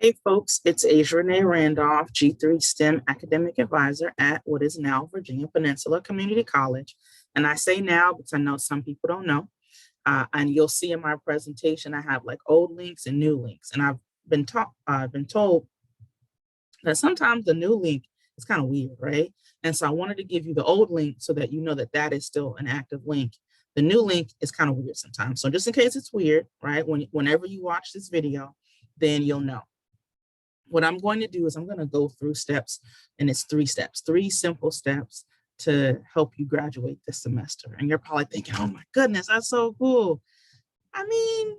Hey folks, it's Asia Renee Randolph, G3 STEM Academic Advisor at what is now Virginia Peninsula Community College. And I say now because I know some people don't know. And you'll see in my presentation, I have like old links and new links. And I've been told that sometimes the new link is kind of weird, right? And so I wanted to give you the old link so that you know that that is still an active link. The new link is kind of weird sometimes. So just in case it's weird, right? Whenever you watch this video, then you'll know. What I'm going to do is I'm going to go through steps, and it's 3 steps, 3 simple steps to help you graduate this semester. And you're probably thinking, oh my goodness, that's so cool. I mean,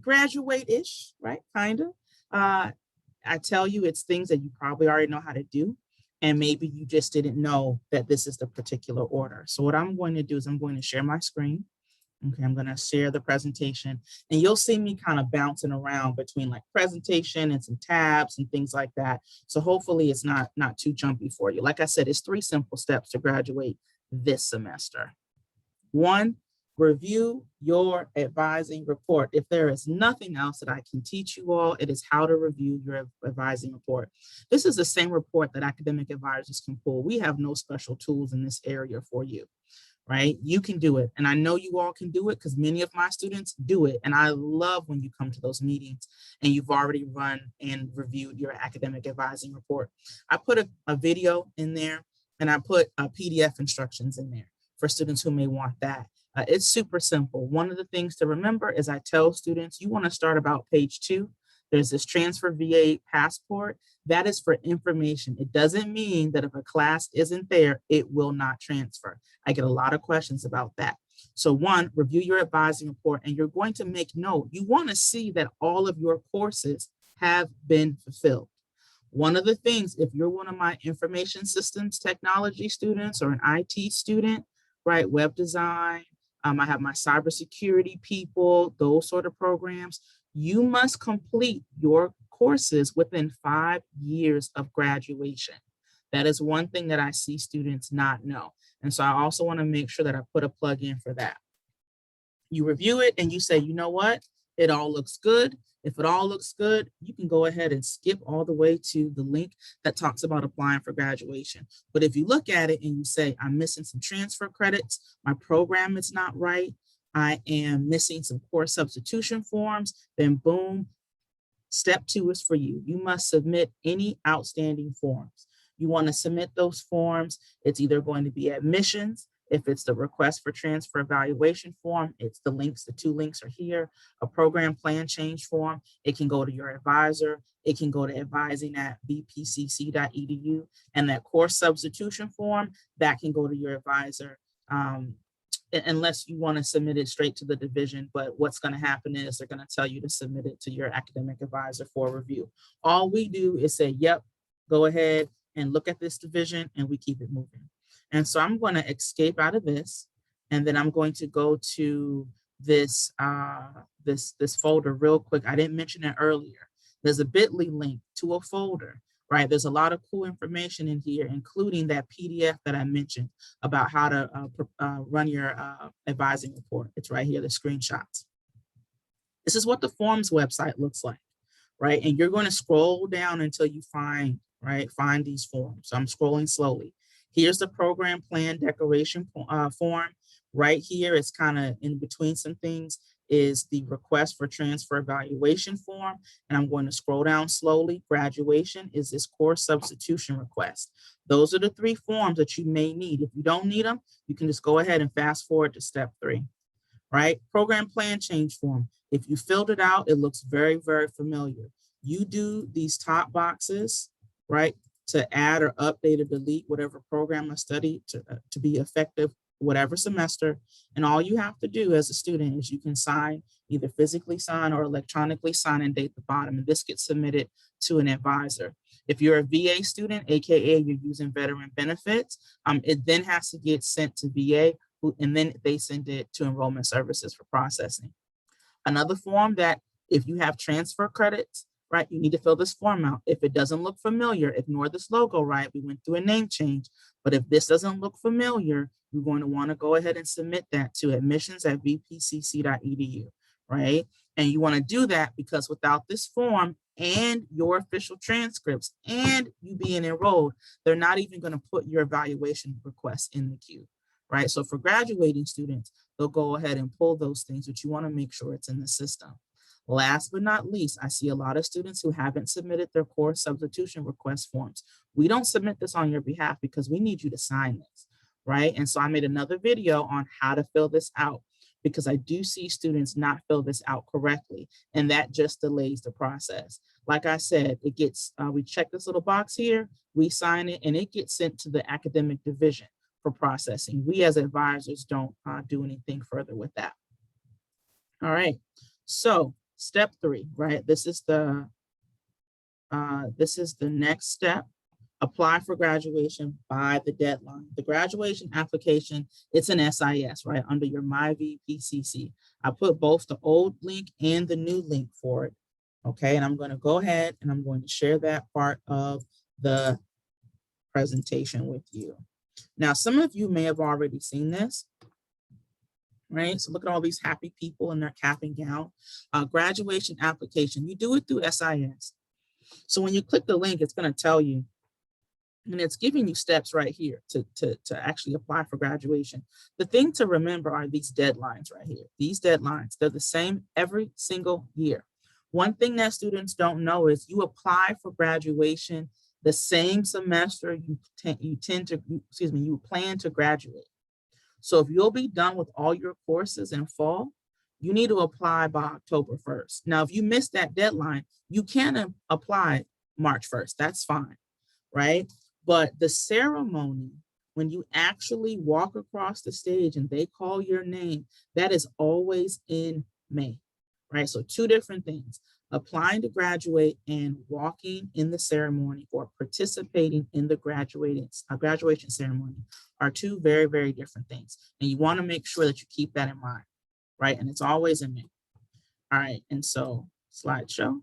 graduate-ish, right? Kind of. I tell you, it's things that you probably already know how to do. And maybe you just didn't know that this is the particular order. So what I'm going to do is I'm going to share my screen. Okay, I'm going to share the presentation, and you'll see me kind of bouncing around between like presentation and some tabs and things like that. So hopefully it's not too jumpy for you. Like I said, it's 3 simple steps to graduate this semester. 1, review your advising report. If there is nothing else that I can teach you all, it is how to review your advising report. This is the same report that academic advisors can pull. We have no special tools in this area for you. Right? You can do it. And I know you all can do it because many of my students do it. And I love when you come to those meetings and you've already run and reviewed your academic advising report. I put a video in there, and I put PDF instructions in there for students who may want that. It's super simple. One of the things to remember is I tell students, you want to start about page 2. There's this transfer VA passport. That is for information. It doesn't mean that if a class isn't there, it will not transfer. I get a lot of questions about that. So 1, review your advising report, and you're going to make note. You want to see that all of your courses have been fulfilled. One of the things, if you're one of my information systems technology students or an IT student, right, web design, I have my cybersecurity people, those sort of programs, you must complete your courses within 5 years of graduation. That is one thing that I see students not know. And so I also want to make sure that I put a plug in for that. You review it and you say, you know what? It all looks good. If it all looks good, you can go ahead and skip all the way to the link that talks about applying for graduation. But if you look at it and you say, I'm missing some transfer credits, my program is not right, I am missing some course substitution forms, then boom, step 2 is for you. You must submit any outstanding forms. You want to submit those forms. It's either going to be admissions. If it's the request for transfer evaluation form, it's the links, the 2 links are here. A program plan change form, it can go to your advisor. It can go to advising@vpcc.edu. And that course substitution form, that can go to your advisor. Unless you want to submit it straight to the division, but what's going to happen is they're going to tell you to submit it to your academic advisor for review. All we do is say, yep, go ahead and look at this division, and we keep it moving. And so I'm going to escape out of this, and then I'm going to go to this, this folder real quick. I didn't mention it earlier. There's a bit.ly link to a folder. Right, there's a lot of cool information in here, including that PDF that I mentioned about how to run your advising report. It's right here, the screenshots. This is what the forms website looks like, right? And you're going to scroll down until you find these forms. So I'm scrolling slowly. Here's the program plan declaration form. Right here, it's kind of in between some things, is the request for transfer evaluation form. And I'm going to scroll down slowly. Graduation is this course substitution request. Those are the 3 forms that you may need. If you don't need them, you can just go ahead and fast forward to step 3, right? Program plan change form. If you filled it out, it looks very, very familiar. You do these top boxes, right, to add or update or delete whatever program or study to be effective whatever semester. And all you have to do as a student is you can sign, either physically sign or electronically sign, and date the bottom. And this gets submitted to an advisor. If you're a VA student, AKA you're using veteran benefits, it then has to get sent to VA, and then they send it to enrollment services for processing. Another form that if you have transfer credits, right, you need to fill this form out. If it doesn't look familiar, ignore this logo, right? We went through a name change, but if this doesn't look familiar, you're going to want to go ahead and submit that to admissions@vpcc.edu, right? And you want to do that because without this form, and your official transcripts and you being enrolled, they're not even going to put your evaluation request in the queue, right? So for graduating students, they'll go ahead and pull those things, but you want to make sure it's in the system. Last but not least, I see a lot of students who haven't submitted their course substitution request forms. We don't submit this on your behalf because we need you to sign this, right? And so I made another video on how to fill this out because I do see students not fill this out correctly, and that just delays the process. Like I said, it gets, we check this little box here, we sign it, and it gets sent to the academic division for processing. We as advisors don't do anything further with that. All right, so step 3, right? This is the next step. Apply for graduation by the deadline. The graduation application, it's an SIS, right? Under your MyVPCC. I put both the old link and the new link for it. Okay, and I'm going to go ahead and I'm going to share that part of the presentation with you. Now, some of you may have already seen this, right? So look at all these happy people in their cap and gown. Graduation application, you do it through SIS. So when you click the link, it's going to tell you, and it's giving you steps right here to actually apply for graduation. The thing to remember are these deadlines right here. These deadlines, they're the same every single year. One thing that students don't know is you apply for graduation the same semester you plan to graduate. So if you'll be done with all your courses in fall, you need to apply by October 1st. Now, if you miss that deadline, you can apply March 1st. That's fine, right? But the ceremony, when you actually walk across the stage and they call your name, that is always in May, right? So 2 different things, applying to graduate and walking in the ceremony or participating in the graduation ceremony are 2 very, very different things. And you want to make sure that you keep that in mind, right? And it's always in May. All right, and so slideshow.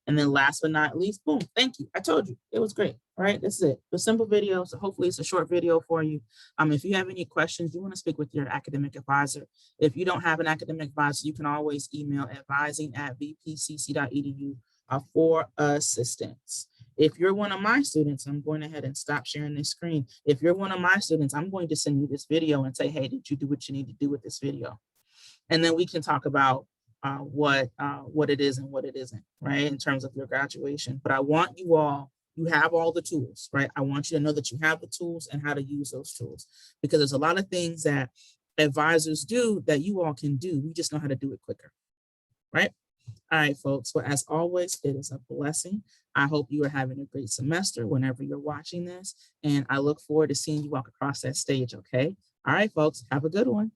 And then last but not least, boom, thank you. I told you, it was great. All right, this is it. A simple video, so hopefully it's a short video for you. If you have any questions, you want to speak with your academic advisor. If you don't have an academic advisor, you can always email advising@vpcc.edu for assistance. If you're one of my students, I'm going ahead and stop sharing this screen. If you're one of my students, I'm going to send you this video and say, hey, did you do what you need to do with this video? And then we can talk about what it is and what it isn't, right, in terms of your graduation. But I want you all, you have all the tools, right? I want you to know that you have the tools and how to use those tools, because there's a lot of things that advisors do that you all can do. We just know how to do it quicker, right? All right, folks. Well, as always, it is a blessing. I hope you are having a great semester whenever you're watching this, and I look forward to seeing you walk across that stage, okay? All right, folks, have a good one.